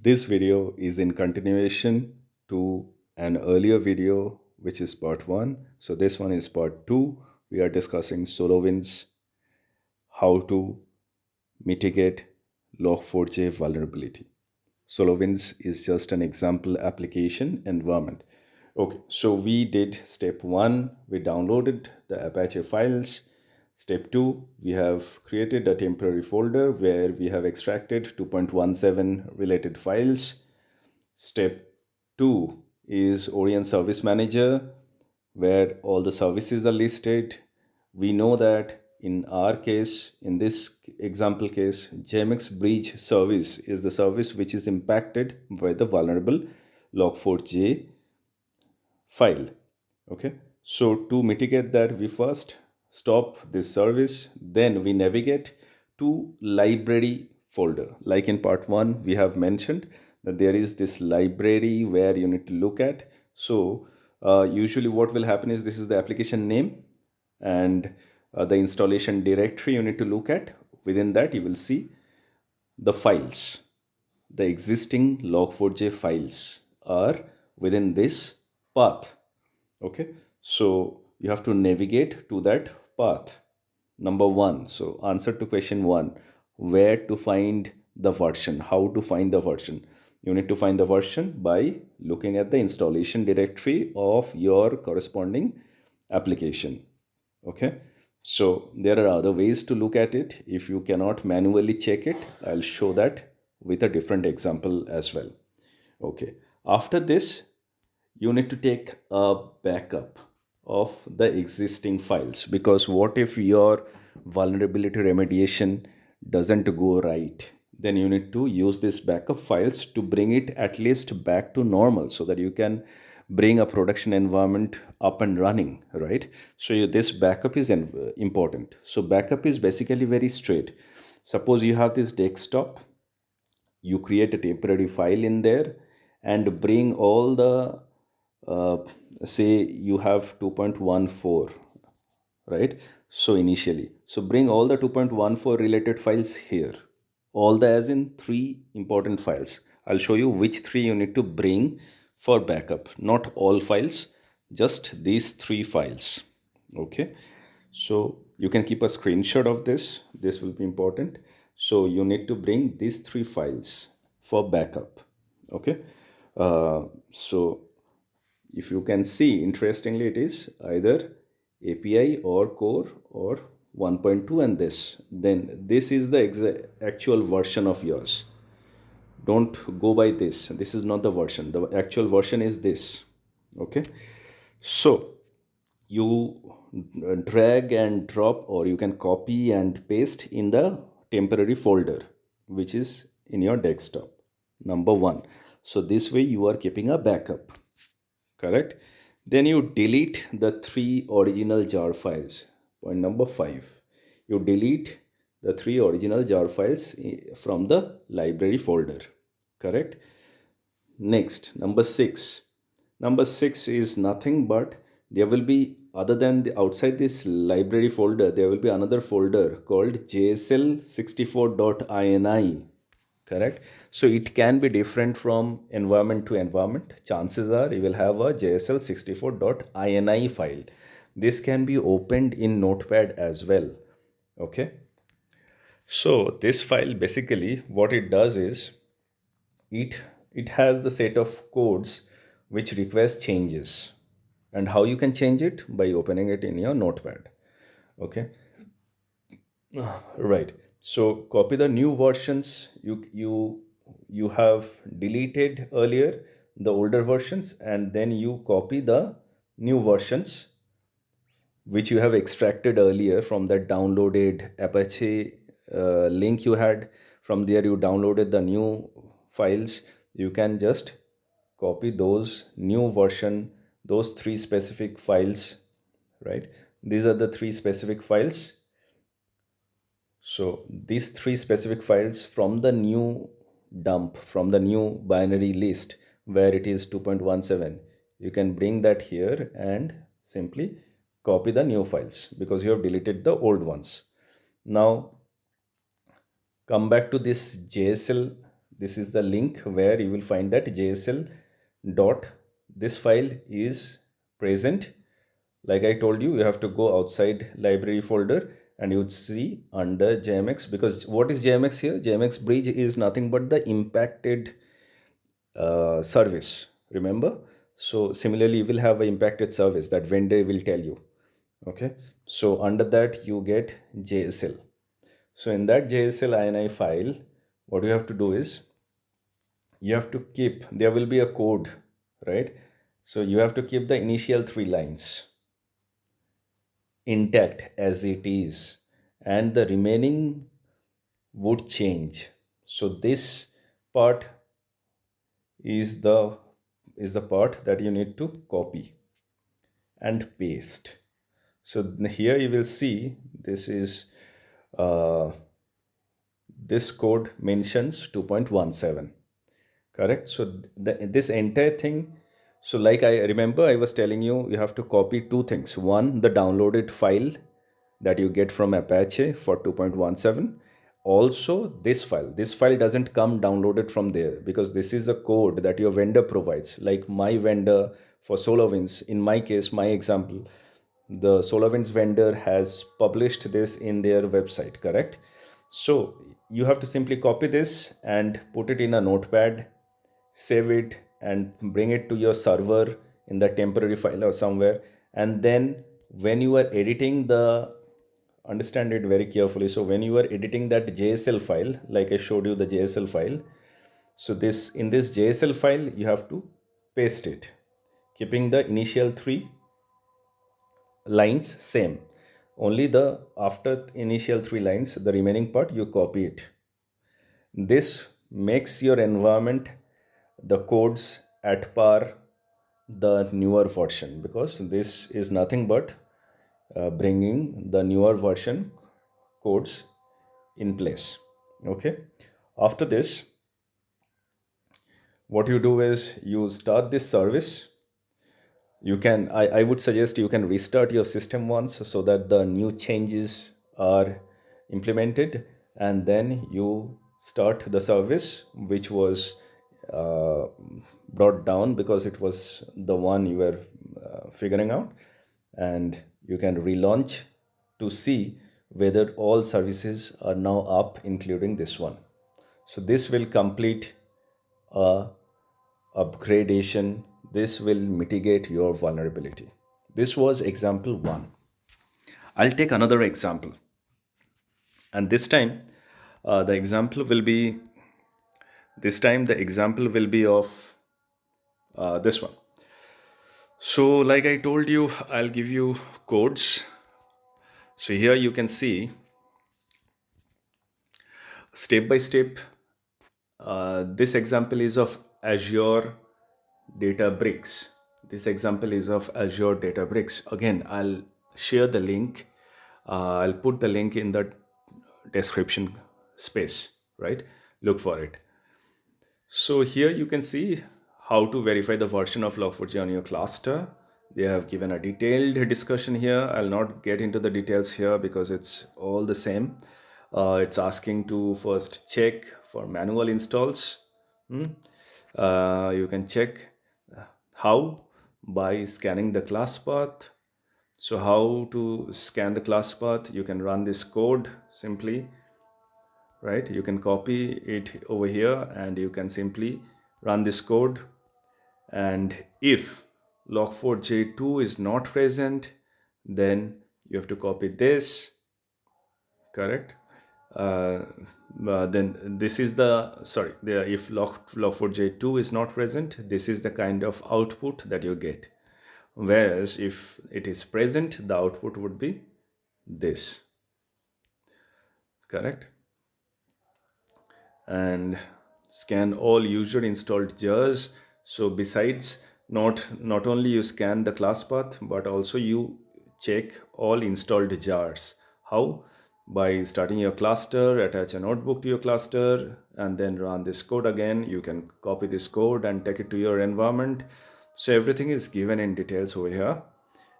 This video is in continuation to an earlier video, which is part 1. So this one is part 2. We are discussing SolarWinds, how to mitigate Log4j vulnerability. SolarWinds is just an example application environment. Okay, so we did step 1, we downloaded the Apache files. Step 2, we have created a temporary folder where we have extracted 2.17 related files. Step 2 is Orient Service Manager, where all the services are listed. We know that in our case, in this example case, JMX Bridge service is the service which is impacted by the vulnerable log4j file. Okay, so to mitigate that, we first stop this service, then we navigate to library folder. Like in part 1 we have mentioned that there is this library where you need to look at. So usually what will happen is, this is the application name, and the installation directory you need to look at. Within that you will see the files. The existing log4j files are within this path. Okay, so you have to navigate to that path. Number 1, so answer to question 1, where to find the version, how to find the version. You need to find the version by looking at the installation directory of your corresponding application. Okay, so there are other ways to look at it. If you cannot manually check it, I'll show that with a different example as well. Okay, after this you need to take a backup of the existing files, because what if your vulnerability remediation doesn't go right? Then you need to use this backup files to bring it at least back to normal, so that you can bring a production environment up and running, right? So this backup is important. So backup is basically very straight. Suppose you have this desktop, you create a temporary file in there and bring all the uh, say you have 2.14, right? So initially, so bring all the 2.14 related files here, all the as in 3 important files. I'll show you which 3 you need to bring for backup, not all files, just these 3 files. Okay, so you can keep a screenshot of this will be important. So you need to bring these 3 files for backup. Okay, so if you can see, interestingly, it is either API or core or 1.2 and this. Then this is the actual version of yours. Don't go by this. This is not the version. The actual version is this. Okay. So you drag and drop, or you can copy and paste in the temporary folder which is in your desktop. Number 1. So this way you are keeping a backup. Correct. Then you delete the 3 original jar files. Point number 5, you delete the 3 original jar files from the library folder. Correct. Next, number 6 is nothing but, there will be, other than the outside this library folder, there will be another folder called jsl64.ini. Correct. So it can be different from environment to environment. Chances are you will have a jsl64.ini file. This can be opened in Notepad as well. Okay, so this file, basically what it does is, it has the set of codes which request changes, and how you can change it by opening it in your Notepad. Okay, right. So copy the new versions. You have deleted earlier the older versions, and then you copy the new versions which you have extracted earlier from that downloaded Apache link you had. From there you downloaded the new files. You can just copy those new version, those 3 specific files, right? These are the 3 specific files. So these 3 specific files from the new dump, from the new binary list where it is 2.17, you can bring that here and simply copy the new files, because you have deleted the old ones. Now come back to this JSL This is the link where you will find that JSL dot this file is present. Like I told you, you have to go outside library folder and you would see under JMX, because what is JMX here? JMX bridge is nothing but the impacted service, remember? So similarly, you will have an impacted service that vendor will tell you. Okay, so under that you get JSL. So in that JSL INI file, what you have to do is you have to keep, there will be a code, right? So you have to keep the initial 3 lines intact as it is, and the remaining would change. So this part is the part that you need to copy and paste. So here you will see this is uh, this code mentions 2.17, correct? So this entire thing, so like I remember I was telling you, you have to copy two things. One, the downloaded file that you get from Apache for 2.17. Also this file doesn't come downloaded from there, because this is a code that your vendor provides. Like my vendor for SolarWinds, in my case, my example, the SolarWinds vendor has published this in their website, correct? So you have to simply copy this and put it in a notepad, save it, and bring it to your server in the temporary file or somewhere. And then when you are editing the, understand it very carefully, so when you are editing that JSL file, like I showed you the JSL file, so this, in this JSL file you have to paste it, keeping the initial 3 lines same. Only the after initial 3 lines, the remaining part you copy it. This makes your environment, the codes at par the newer version, because this is nothing but bringing the newer version codes in place. Okay, after this, what you do is you start this service. You can, I would suggest you can restart your system once so that the new changes are implemented, and then you start the service which was uh, brought down because it was the one you were figuring out, and you can relaunch to see whether all services are now up including this one. So this will complete a upgradation. This will mitigate your vulnerability. This was example 1. I'll take another example, and this time the example will be, this time the example will be of this one. So like I told you, I'll give you codes. So here you can see step by step. This example is of Azure Databricks. This example is of Azure Databricks. Again, I'll share the link. I'll put the link in the description space, right? Look for it. So here you can see how to verify the version of Log4j on your cluster. They have given a detailed discussion here. I'll not get into the details here because it's all the same. It's asking to first check for manual installs. You can check how, by scanning the class path. So how to scan the class path? You can run this code simply, right? You can copy it over here and you can simply run this code. And if log4j2 is not present, then you have to copy this, correct? Then this is the, sorry, if log4j2 is not present, this is the kind of output that you get. Whereas if it is present, the output would be this, correct? And scan all user installed jars. So besides, not only you scan the class path, but also you check all installed jars. How? By starting your cluster, attach a notebook to your cluster, and then run this code again. You can copy this code and take it to your environment. So everything is given in details over here.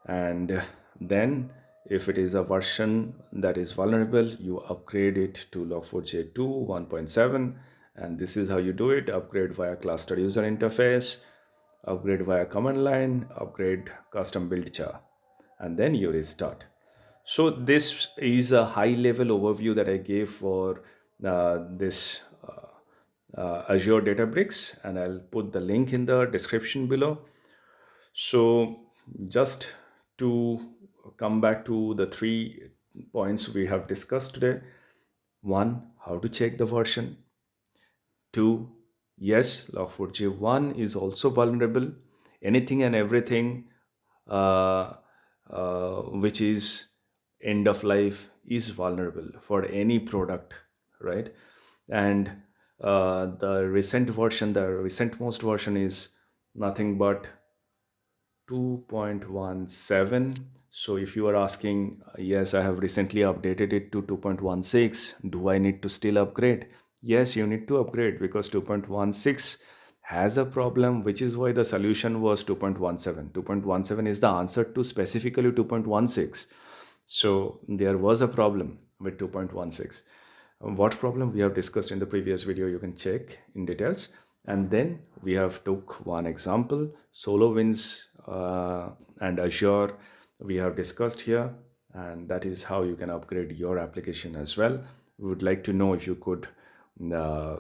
And then if it is a version that is vulnerable, you upgrade it to log4j2 1.7, And this is how you do it: upgrade via cluster user interface, upgrade via command line, upgrade custom build char, and then you restart. So this is a high level overview that I gave for this Azure Databricks, and I'll put the link in the description below. So just to come back to the 3 points we have discussed today: one, how to check the version; two, yes, Log4j 1 is also vulnerable. Anything and everything uh, which is end of life is vulnerable for any product, right? And the recent version, the recent most version is nothing but 2.17. So if you are asking, yes, I have recently updated it to 2.16, do I need to still upgrade? Yes, you need to upgrade, because 2.16 has a problem, which is why the solution was 2.17. 2.17 is the answer to specifically 2.16. So there was a problem with 2.16. What problem we have discussed in the previous video, you can check in details. And then we have took one example, SolarWinds and Azure we have discussed here, and that is how you can upgrade your application as well. We would like to know if you could uh,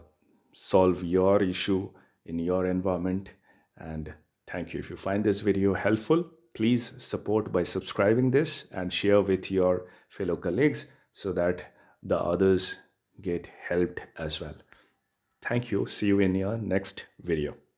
solve your issue in your environment. And thank you. If you find this video helpful, please support by subscribing this and share with your fellow colleagues so that the others get helped as well. Thank you. See you in your next video.